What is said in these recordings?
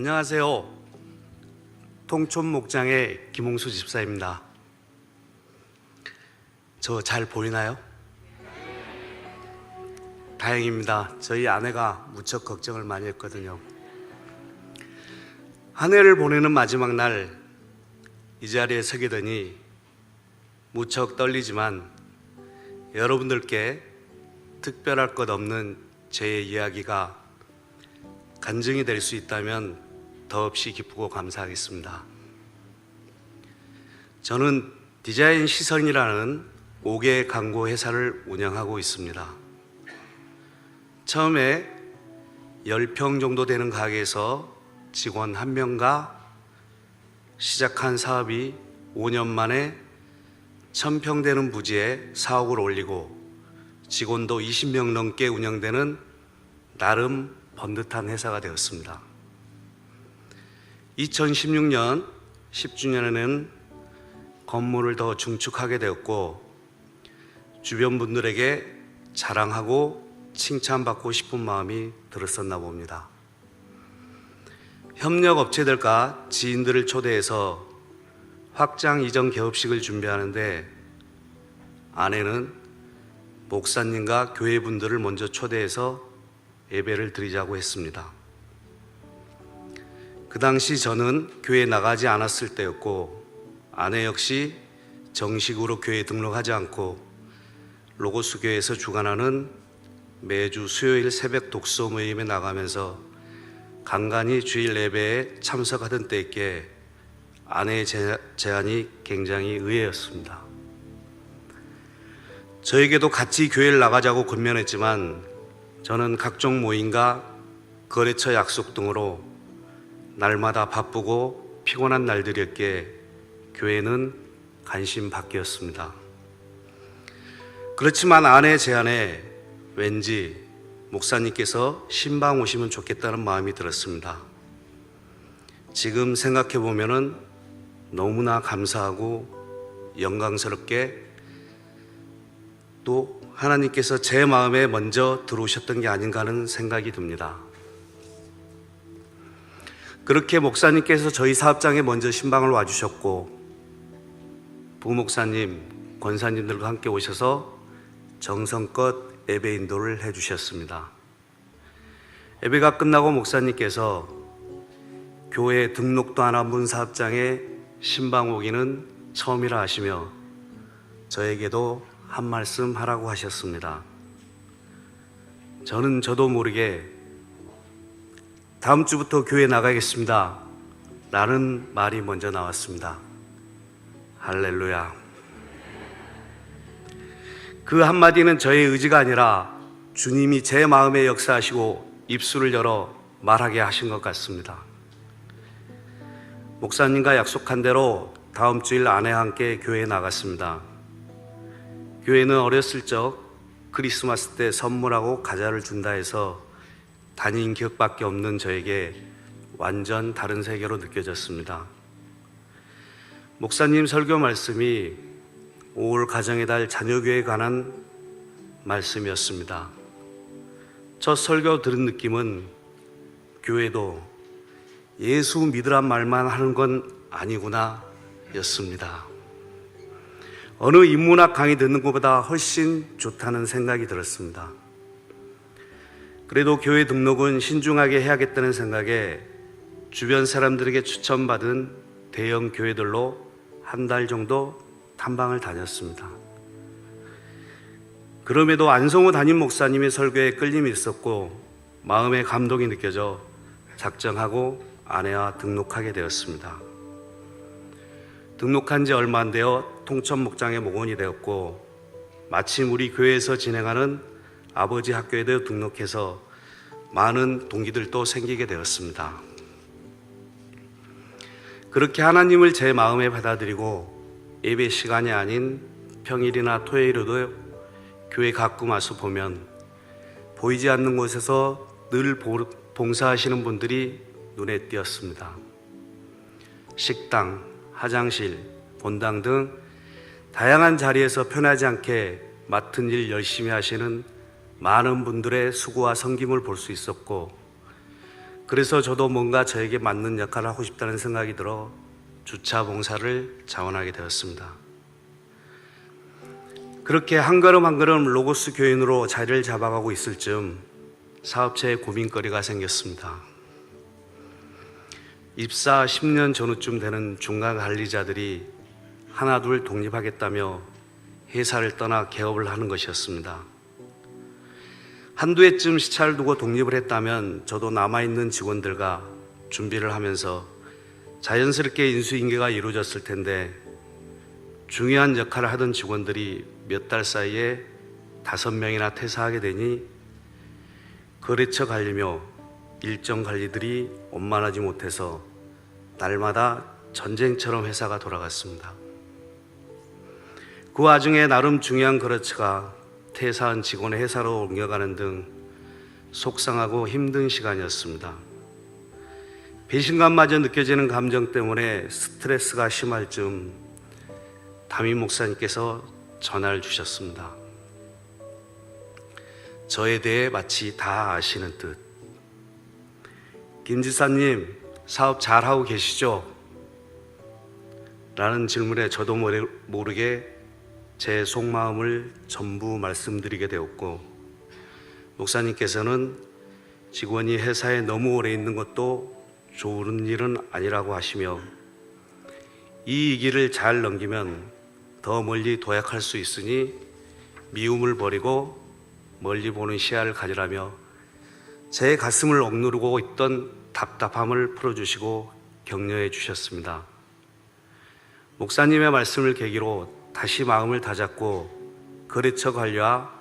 안녕하세요. 통촌 목장의 김홍수 집사입니다. 저 잘 보이나요? 다행입니다. 저희 아내가 무척 걱정을 많이 했거든요. 한 해를 보내는 마지막 날 이 자리에 서게 되니 무척 떨리지만 여러분들께 특별할 것 없는 제 이야기가 간증이 될 수 있다면 더없이 기쁘고 감사하겠습니다. 저는 디자인 시선이라는 5개 광고 회사를 운영하고 있습니다. 처음에 10평 정도 되는 가게에서 직원 1명과 시작한 사업이 5년 만에 1000평 되는 부지에 사옥을 올리고 직원도 20명 넘게 운영되는 나름 번듯한 회사가 되었습니다. 2016년 10주년에는 건물을 더 증축하게 되었고 주변 분들에게 자랑하고 칭찬받고 싶은 마음이 들었었나 봅니다. 협력업체들과 지인들을 초대해서 확장 이전 개업식을 준비하는데 아내는 목사님과 교회분들을 먼저 초대해서 예배를 드리자고 했습니다. 그 당시 저는 교회에 나가지 않았을 때였고 아내 역시 정식으로 교회에 등록하지 않고 로고스 교회에서 주관하는 매주 수요일 새벽 독서 모임에 나가면서 간간히 주일 예배에 참석하던 때에 아내의 제안이 굉장히 의외였습니다. 저에게도 같이 교회를 나가자고 권면했지만 저는 각종 모임과 거래처 약속 등으로 날마다 바쁘고 피곤한 날들이었기에 교회는 관심 밖이었습니다. 그렇지만 아내의 제안에 왠지 목사님께서 신방 오시면 좋겠다는 마음이 들었습니다. 지금 생각해 보면은 너무나 감사하고 영광스럽게 또 하나님께서 제 마음에 먼저 들어오셨던 게 아닌가 하는 생각이 듭니다. 그렇게 목사님께서 저희 사업장에 먼저 신방을 와주셨고 부목사님, 권사님들과 함께 오셔서 정성껏 예배 인도를 해주셨습니다. 예배가 끝나고 목사님께서 교회 등록도 안 한 분 사업장에 신방 오기는 처음이라 하시며 저에게도 한 말씀 하라고 하셨습니다. 저도 모르게 다음 주부터 교회 나가겠습니다 라는 말이 먼저 나왔습니다. 할렐루야. 그 한마디는 저의 의지가 아니라 주님이 제 마음에 역사하시고 입술을 열어 말하게 하신 것 같습니다. 목사님과 약속한 대로 다음 주일 아내와 함께 교회에 나갔습니다. 교회는 어렸을 적 크리스마스 때 선물하고 과자를 준다 해서 다닌 기억밖에 없는 저에게 완전 다른 세계로 느껴졌습니다. 목사님 설교 말씀이 5월 가정의 달 자녀교회에 관한 말씀이었습니다. 첫 설교 들은 느낌은 교회도 예수 믿으란 말만 하는 건 아니구나 였습니다. 어느 인문학 강의 듣는 것보다 훨씬 좋다는 생각이 들었습니다. 그래도 교회 등록은 신중하게 해야겠다는 생각에 주변 사람들에게 추천받은 대형 교회들로 한 달 정도 탐방을 다녔습니다. 그럼에도 안성호 담임 목사님의 설교에 끌림이 있었고 마음의 감동이 느껴져 작정하고 아내와 등록하게 되었습니다. 등록한 지 얼마 안 되어 통천 목장의 목원이 되었고 마침 우리 교회에서 진행하는 아버지 학교에도 등록해서 많은 동기들도 생기게 되었습니다. 그렇게 하나님을 제 마음에 받아들이고 예배 시간이 아닌 평일이나 토요일에도 교회 가끔 와서 보면 보이지 않는 곳에서 늘 봉사하시는 분들이 눈에 띄었습니다. 식당, 화장실, 본당 등 다양한 자리에서 편하지 않게 맡은 일 열심히 하시는 많은 분들의 수고와 섬김을 볼 수 있었고 그래서 저도 뭔가 저에게 맞는 역할을 하고 싶다는 생각이 들어 주차 봉사를 자원하게 되었습니다. 그렇게 한 걸음 한 걸음 로고스 교인으로 자리를 잡아가고 있을 즈음 사업체에 고민거리가 생겼습니다. 입사 10년 전후쯤 되는 중간 관리자들이 하나둘 독립하겠다며 회사를 떠나 개업을 하는 것이었습니다. 한두 해쯤 시차를 두고 독립을 했다면 저도 남아있는 직원들과 준비를 하면서 자연스럽게 인수인계가 이루어졌을 텐데, 중요한 역할을 하던 직원들이 몇 달 사이에 5명이나 퇴사하게 되니 거래처 관리며 일정 관리들이 원만하지 못해서 날마다 전쟁처럼 회사가 돌아갔습니다. 그 와중에 나름 중요한 거래처가 퇴사한 직원의 회사로 옮겨가는 등 속상하고 힘든 시간이었습니다. 배신감마저 느껴지는 감정 때문에 스트레스가 심할 즈음 담임 목사님께서 전화를 주셨습니다. 저에 대해 마치 다 아시는 듯, 김 지사님 사업 잘하고 계시죠? 라는 질문에 저도 모르게 제 속마음을 전부 말씀드리게 되었고, 목사님께서는 직원이 회사에 너무 오래 있는 것도 좋은 일은 아니라고 하시며, 이 위기를 잘 넘기면 더 멀리 도약할 수 있으니 미움을 버리고 멀리 보는 시야를 가지라며 제 가슴을 억누르고 있던 답답함을 풀어주시고 격려해 주셨습니다. 목사님의 말씀을 계기로 다시 마음을 다잡고 거래처 관리와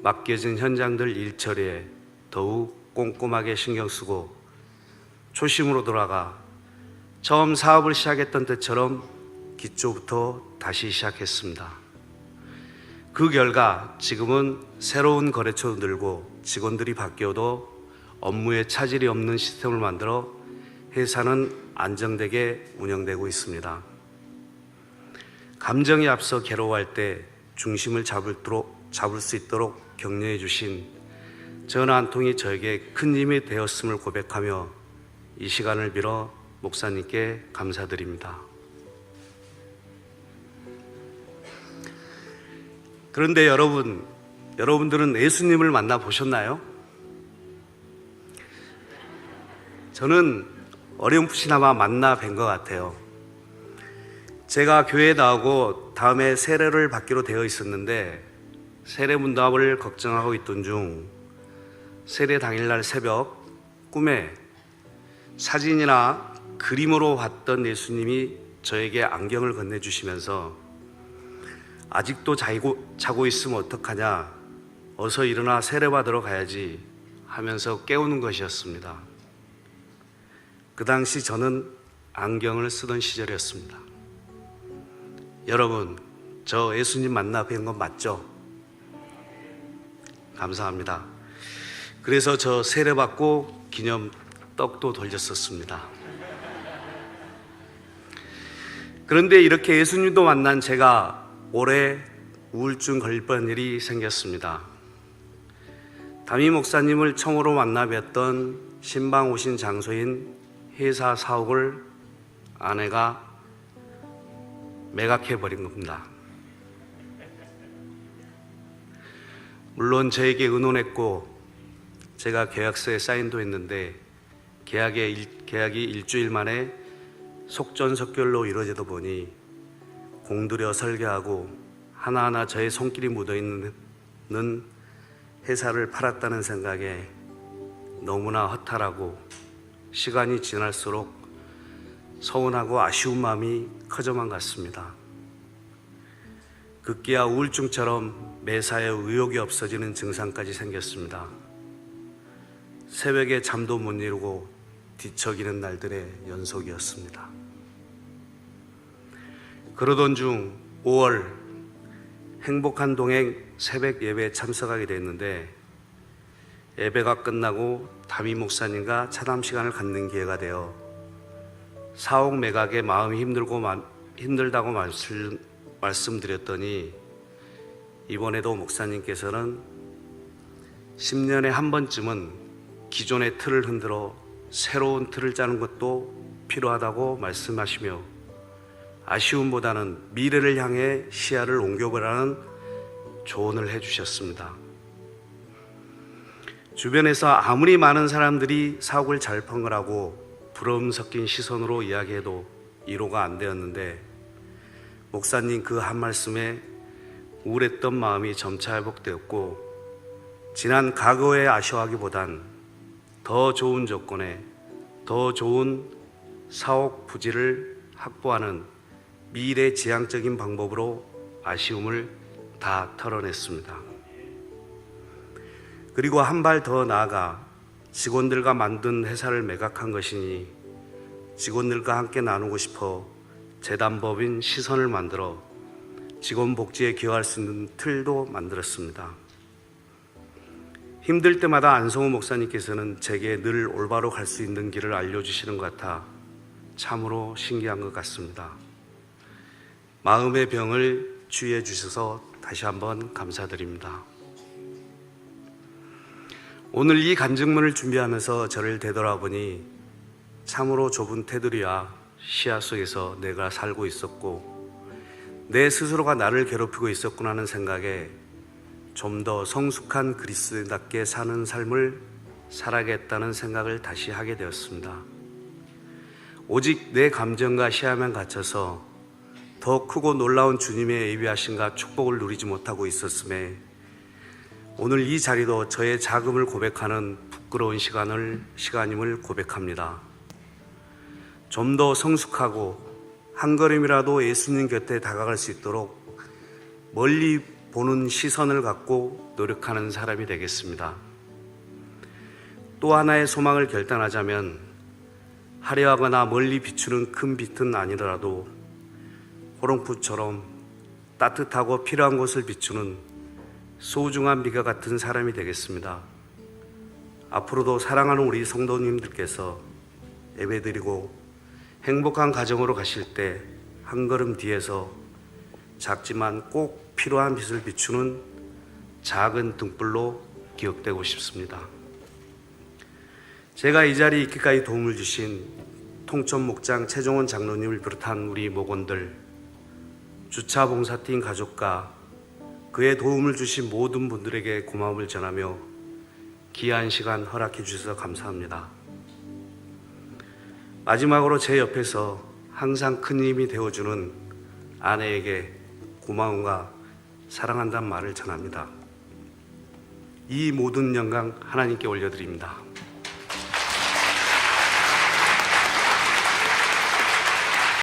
맡겨진 현장들 일 처리에 더욱 꼼꼼하게 신경 쓰고 초심으로 돌아가 처음 사업을 시작했던 때처럼 기초부터 다시 시작했습니다. 그 결과 지금은 새로운 거래처도 늘고 직원들이 바뀌어도 업무에 차질이 없는 시스템을 만들어 회사는 안정되게 운영되고 있습니다. 감정이 앞서 괴로워할 때 중심을 잡을 수 있도록 격려해 주신 전화 한 통이 저에게 큰 힘이 되었음을 고백하며 이 시간을 빌어 목사님께 감사드립니다. 그런데 여러분들은 예수님을 만나 보셨나요? 저는 어렴풋이나마 만나 뵌 것 같아요. 제가 교회에 나오고 다음에 세례를 받기로 되어 있었는데 세례 문답을 걱정하고 있던 중 세례 당일날 새벽 꿈에 사진이나 그림으로 봤던 예수님이 저에게 안경을 건네주시면서 아직도 자고 있으면 어떡하냐, 어서 일어나 세례 받으러 가야지 하면서 깨우는 것이었습니다. 그 당시 저는 안경을 쓰던 시절이었습니다. 여러분, 저 예수님 만나 뵌 건 맞죠? 감사합니다. 그래서 저 세례 받고 기념 떡도 돌렸었습니다. 그런데 이렇게 예수님도 만난 제가 올해 우울증 걸릴 뻔한 일이 생겼습니다. 담임 목사님을 처음으로 만나 뵀던 신방 오신 장소인 회사 사옥을 아내가 매각해버린 겁니다. 물론 저에게 의논했고 제가 계약서에 사인도 했는데 계약이 일주일 만에 속전속결로 이루어지다 보니 공들여 설계하고 하나하나 저의 손길이 묻어있는 회사를 팔았다는 생각에 너무나 허탈하고 시간이 지날수록 서운하고 아쉬운 마음이 커져만 갔습니다. 급기야 우울증처럼 매사에 의욕이 없어지는 증상까지 생겼습니다. 새벽에 잠도 못 이루고 뒤척이는 날들의 연속이었습니다. 그러던 중 5월 행복한 동행 새벽 예배에 참석하게 됐는데 예배가 끝나고 담임 목사님과 차담 시간을 갖는 기회가 되어 사옥 매각에 마음이 힘들다고 말씀드렸더니 이번에도 목사님께서는 10년에 한 번쯤은 기존의 틀을 흔들어 새로운 틀을 짜는 것도 필요하다고 말씀하시며 아쉬움보다는 미래를 향해 시야를 옮겨보라는 조언을 해주셨습니다. 주변에서 아무리 많은 사람들이 사옥을 잘 펑을하고 부러움 섞인 시선으로 이야기해도 이로가 안 되었는데 목사님 그 한 말씀에 우울했던 마음이 점차 회복되었고 지난 과거에 아쉬워하기보단 더 좋은 조건에 더 좋은 사옥 부지를 확보하는 미래지향적인 방법으로 아쉬움을 다 털어냈습니다. 그리고 한 발 더 나아가 직원들과 만든 회사를 매각한 것이니 직원들과 함께 나누고 싶어 재단법인 시선을 만들어 직원 복지에 기여할 수 있는 틀도 만들었습니다. 힘들 때마다 안성우 목사님께서는 제게 늘 올바로 갈 수 있는 길을 알려주시는 것 같아 참으로 신기한 것 같습니다. 마음의 병을 치유해 주셔서 다시 한번 감사드립니다. 오늘 이 간증문을 준비하면서 저를 되돌아보니 참으로 좁은 테두리와 시야 속에서 내가 살고 있었고 내 스스로가 나를 괴롭히고 있었구나 하는 생각에 좀 더 성숙한 그리스도인답게 사는 삶을 살아야겠다는 생각을 다시 하게 되었습니다. 오직 내 감정과 시야만 갇혀서 더 크고 놀라운 주님의 예비하심과 축복을 누리지 못하고 있었음에 오늘 이 자리도 저의 자금을 고백하는 부끄러운 시간임을 고백합니다. 좀 더 성숙하고 한 걸음이라도 예수님 곁에 다가갈 수 있도록 멀리 보는 시선을 갖고 노력하는 사람이 되겠습니다. 또 하나의 소망을 결단하자면 화려하거나 멀리 비추는 큰 빛은 아니더라도 호롱불처럼 따뜻하고 필요한 곳을 비추는 소중한 비가 같은 사람이 되겠습니다. 앞으로도 사랑하는 우리 성도님들께서 예배드리고 행복한 가정으로 가실 때 한 걸음 뒤에서 작지만 꼭 필요한 빛을 비추는 작은 등불로 기억되고 싶습니다. 제가 이 자리에 있기까지 도움을 주신 통천 목장 최종원 장로님을 비롯한 우리 목원들, 주차 봉사팀 가족과 그의 도움을 주신 모든 분들에게 고마움을 전하며 귀한 시간 허락해 주셔서 감사합니다. 마지막으로 제 옆에서 항상 큰 힘이 되어주는 아내에게 고마움과 사랑한다는 말을 전합니다. 이 모든 영광 하나님께 올려드립니다.